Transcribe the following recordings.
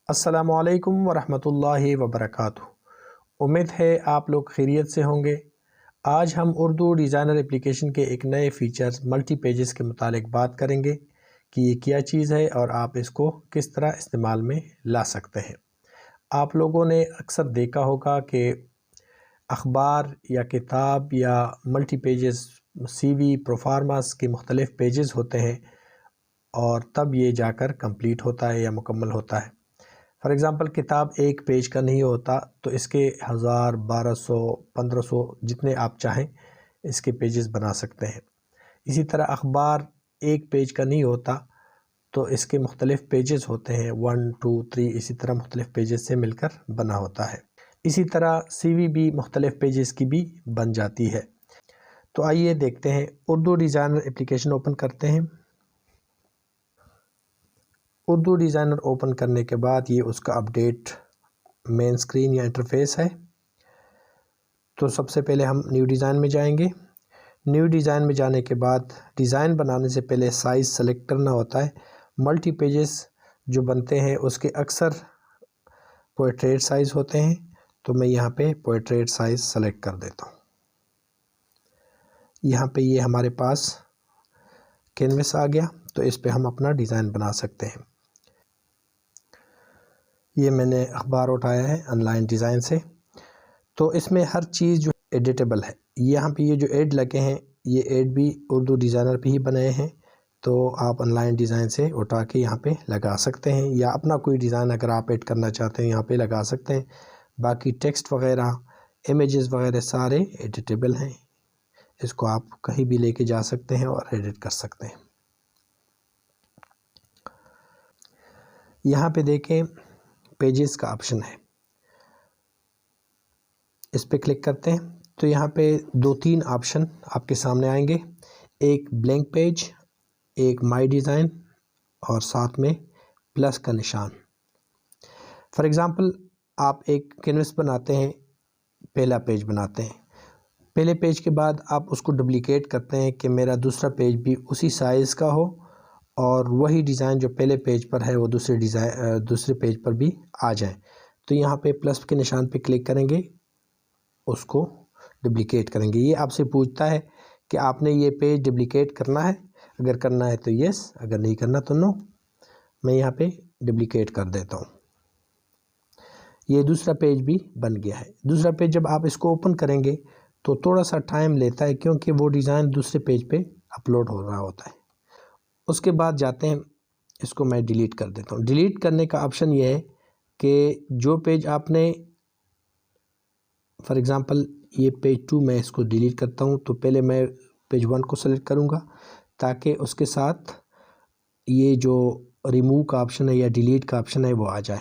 السلام علیکم ورحمۃ اللہ وبرکاتہ۔ امید ہے آپ لوگ خیریت سے ہوں گے۔ آج ہم اردو ڈیزائنر اپلیکیشن کے ایک نئے فیچر ملٹی پیجز کے متعلق بات کریں گے کہ یہ کیا چیز ہے اور آپ اس کو کس طرح استعمال میں لا سکتے ہیں۔ آپ لوگوں نے اکثر دیکھا ہوگا کہ اخبار یا کتاب یا ملٹی پیجز سی وی پروفارماس کے مختلف پیجز ہوتے ہیں اور تب یہ جا کر کمپلیٹ ہوتا ہے یا مکمل ہوتا ہے۔ فار ایگزامپل کتاب ایک پیج کا نہیں ہوتا تو اس کے 1000 1200 1500 جتنے آپ چاہیں اس کے پیجز بنا سکتے ہیں۔ اسی طرح اخبار ایک پیج کا نہیں ہوتا تو اس کے مختلف پیجز ہوتے ہیں 1 2 3 اسی طرح مختلف پیجز سے مل کر بنا ہوتا ہے۔ اسی طرح سی وی بھی مختلف پیجز کی بھی بن جاتی ہے۔ تو آئیے دیکھتے ہیں، اردو ڈیزائنر اپلیکیشن اوپن کرتے ہیں۔ اردو ڈیزائنر اوپن کرنے کے بعد یہ اس کا اپڈیٹ مین اسکرین یا انٹرفیس ہے۔ تو سب سے پہلے ہم نیو ڈیزائن میں جائیں گے۔ نیو ڈیزائن میں جانے کے بعد ڈیزائن بنانے سے پہلے سائز سلیکٹ کرنا ہوتا ہے۔ ملٹی پیجز جو بنتے ہیں اس کے اکثر پورٹریٹ سائز ہوتے ہیں، تو میں یہاں پہ پورٹریٹ سائز سلیکٹ کر دیتا ہوں۔ یہاں پہ یہ ہمارے پاس کینوس آ گیا، تو اس پہ ہم اپنا ڈیزائن بنا سکتے ہیں۔ یہ میں نے اخبار اٹھایا ہے آن لائن ڈیزائن سے، تو اس میں ہر چیز جو ایڈیٹیبل ہے۔ یہاں پہ یہ جو ایڈ لگے ہیں یہ ایڈ بھی اردو ڈیزائنر پہ ہی بنائے ہیں، تو آپ آن لائن ڈیزائن سے اٹھا کے یہاں پہ لگا سکتے ہیں، یا اپنا کوئی ڈیزائن اگر آپ ایڈ کرنا چاہتے ہیں یہاں پہ لگا سکتے ہیں۔ باقی ٹیکسٹ وغیرہ امیجز وغیرہ سارے ایڈیٹیبل ہیں، اس کو آپ کہیں بھی لے کے جا سکتے ہیں اور ایڈٹ کر سکتے ہیں۔ یہاں پہ دیکھیں پیجز کا آپشن ہے، اس پہ کلک کرتے ہیں تو یہاں پہ 2-3 آپشن آپ کے سامنے آئیں گے، ایک بلینک پیج، ایک مائی ڈیزائن اور ساتھ میں پلس کا نشان۔ فار ایگزامپل آپ ایک کینوس بناتے ہیں، پہلا پیج بناتے ہیں، پہلے پیج کے بعد آپ اس کو ڈپلیکیٹ کرتے ہیں کہ میرا دوسرا پیج بھی اسی سائز کا ہو اور وہی ڈیزائن جو پہلے پیج پر ہے وہ دوسرے پیج پر بھی آ جائے۔ تو یہاں پہ پلس کے نشان پہ کلک کریں گے، اس کو ڈپلیکیٹ کریں گے۔ یہ آپ سے پوچھتا ہے کہ آپ نے یہ پیج ڈپلیکیٹ کرنا ہے، اگر کرنا ہے تو یس، اگر نہیں کرنا تو نو۔ میں یہاں پہ ڈپلیکیٹ کر دیتا ہوں۔ یہ دوسرا پیج بھی بن گیا ہے۔ دوسرا پیج جب آپ اس کو اوپن کریں گے تو تھوڑا سا ٹائم لیتا ہے کیونکہ وہ ڈیزائن دوسرے پیج پہ اپلوڈ ہو رہا ہوتا ہے۔ اس کے بعد جاتے ہیں، اس کو میں ڈیلیٹ کر دیتا ہوں۔ ڈیلیٹ کرنے کا آپشن یہ ہے کہ جو پیج آپ نے، فار ایگزامپل یہ پیج 2 میں اس کو ڈیلیٹ کرتا ہوں، تو پہلے میں پیج 1 کو سلیکٹ کروں گا تاکہ اس کے ساتھ یہ جو ریموو کا آپشن ہے یا ڈیلیٹ کا آپشن ہے وہ آ جائے،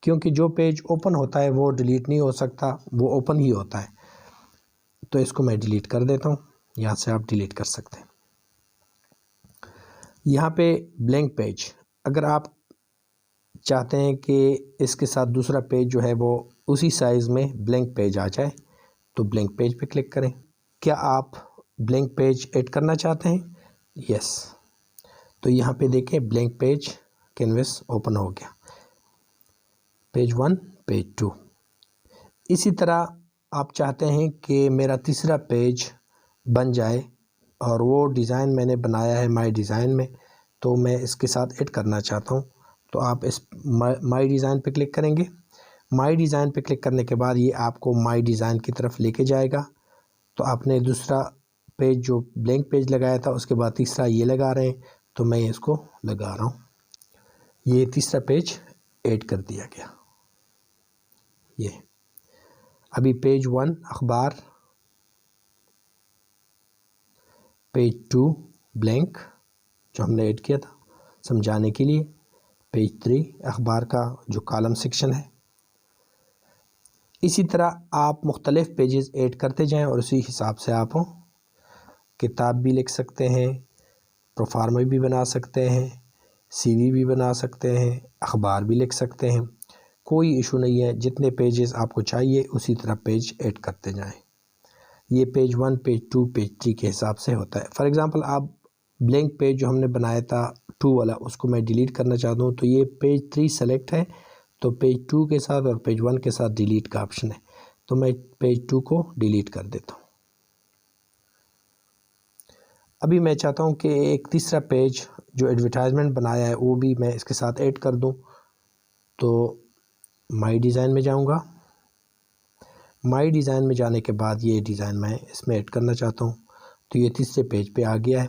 کیونکہ جو پیج اوپن ہوتا ہے وہ ڈیلیٹ نہیں ہو سکتا، وہ اوپن ہی ہوتا ہے۔ تو اس کو میں ڈیلیٹ کر دیتا ہوں، یہاں سے آپ ڈیلیٹ کر سکتے ہیں۔ یہاں پہ بلینک پیج، اگر آپ چاہتے ہیں کہ اس کے ساتھ دوسرا پیج جو ہے وہ اسی سائز میں بلینک پیج آ جائے تو بلینک پیج پہ کلک کریں۔ کیا آپ بلینک پیج ایڈ کرنا چاہتے ہیں؟ یس۔ تو یہاں پہ دیکھیں بلینک پیج کینوس اوپن ہو گیا، پیج 1 پیج 2۔ اسی طرح آپ چاہتے ہیں کہ میرا تیسرا پیج بن جائے اور وہ ڈیزائن میں نے بنایا ہے مائی ڈیزائن میں، تو میں اس کے ساتھ ایڈ کرنا چاہتا ہوں، تو آپ اس مائی ڈیزائن پہ کلک کریں گے۔ مائی ڈیزائن پہ کلک کرنے کے بعد یہ آپ کو مائی ڈیزائن کی طرف لے کے جائے گا۔ تو آپ نے دوسرا پیج جو بلینک پیج لگایا تھا اس کے بعد تیسرا یہ لگا رہے ہیں، تو میں اس کو لگا رہا ہوں۔ یہ تیسرا پیج ایڈ کر دیا گیا۔ یہ ابھی پیج 1 اخبار، پیج 2 بلینک جو ہم نے ایڈ کیا تھا سمجھانے کے لیے، پیج 3 اخبار کا جو کالم سیکشن ہے۔ اسی طرح آپ مختلف پیجز ایڈ کرتے جائیں اور اسی حساب سے آپ کتاب بھی لکھ سکتے ہیں، پروفارما بھی بنا سکتے ہیں، سی وی بھی بنا سکتے ہیں، اخبار بھی لکھ سکتے ہیں، کوئی ایشو نہیں ہے۔ جتنے پیجز آپ کو چاہیے اسی طرح پیج ایڈ کرتے جائیں۔ یہ پیج 1 پیج 2 پیج 3 کے حساب سے ہوتا ہے۔ فار ایگزامپل آپ بلینک پیج جو ہم نے بنایا تھا 2 والا، اس کو میں ڈیلیٹ کرنا چاہتا ہوں، تو یہ پیج 3 سلیکٹ ہے، تو پیج 2 کے ساتھ اور پیج 1 کے ساتھ ڈیلیٹ کا آپشن ہے، تو میں پیج 2 کو ڈیلیٹ کر دیتا ہوں۔ ابھی میں چاہتا ہوں کہ ایک تیسرا پیج جو ایڈورٹائزمنٹ بنایا ہے وہ بھی میں اس کے ساتھ ایڈ کر دوں، تو مائی ڈیزائن میں جاؤں گا۔ مائی ڈیزائن میں جانے کے بعد یہ ڈیزائن میں اس میں ایڈ کرنا چاہتا ہوں، تو یہ تیسرے پیج پہ آ گیا ہے۔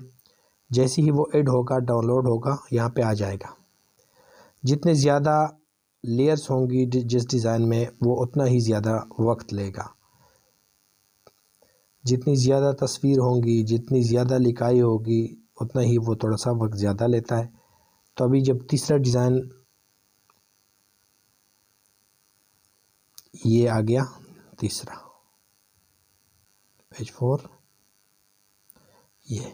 جیسے ہی وہ ایڈ ہوگا، ڈاؤن لوڈ ہوگا، یہاں پہ آ جائے گا۔ جتنے زیادہ لیئرز ہوں گی جس ڈیزائن میں، وہ اتنا ہی زیادہ وقت لے گا۔ جتنی زیادہ تصویر ہوں گی، جتنی زیادہ لکھائی ہوگی، اتنا ہی وہ تھوڑا سا وقت زیادہ لیتا ہے۔ تو ابھی جب تیسرا ڈیزائن یہ آ گیا، تیسرا پیج 4 یہ،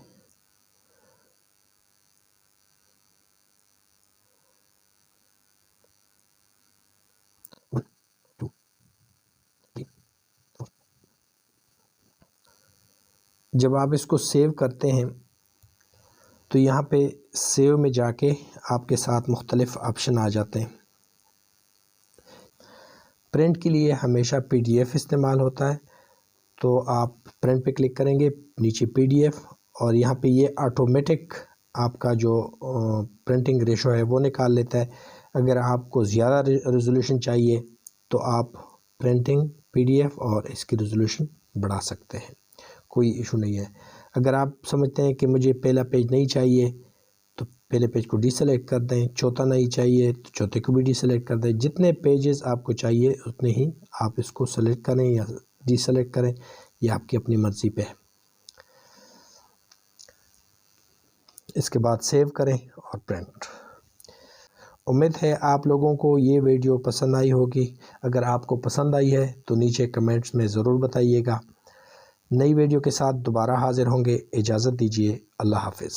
جب آپ اس کو سیو کرتے ہیں تو یہاں پہ سیو میں جا کے آپ کے ساتھ مختلف آپشن آ جاتے ہیں۔ پرنٹ کے لیے ہمیشہ PDF استعمال ہوتا ہے، تو آپ پرنٹ پہ کلک کریں گے، نیچے PDF، اور یہاں پہ یہ آٹومیٹک آپ کا جو پرنٹنگ ریشو ہے وہ نکال لیتا ہے۔ اگر آپ کو زیادہ ریزولوشن چاہیے تو آپ پرنٹنگ PDF اور اس کی ریزولوشن بڑھا سکتے ہیں، کوئی ایشو نہیں ہے۔ اگر آپ سمجھتے ہیں کہ مجھے پہلا پیج نہیں چاہیے تو پہلے پیج کو ڈی سلیکٹ کر دیں، چوتھا نہیں چاہیے تو چوتھے کو بھی ڈی سلیکٹ کر دیں۔ جتنے پیجز آپ کو چاہیے اتنے ہی آپ اس کو سلیکٹ کریں یا ڈی سلیکٹ کریں، یہ آپ کی اپنی مرضی پہ ہے۔ اس کے بعد سیو کریں اور پرنٹ۔ امید ہے آپ لوگوں کو یہ ویڈیو پسند آئی ہوگی۔ اگر آپ کو پسند آئی ہے تو نیچے کمنٹس میں ضرور بتائیے گا۔ نئی ویڈیو کے ساتھ دوبارہ حاضر ہوں گے۔ اجازت دیجیے، اللہ حافظ۔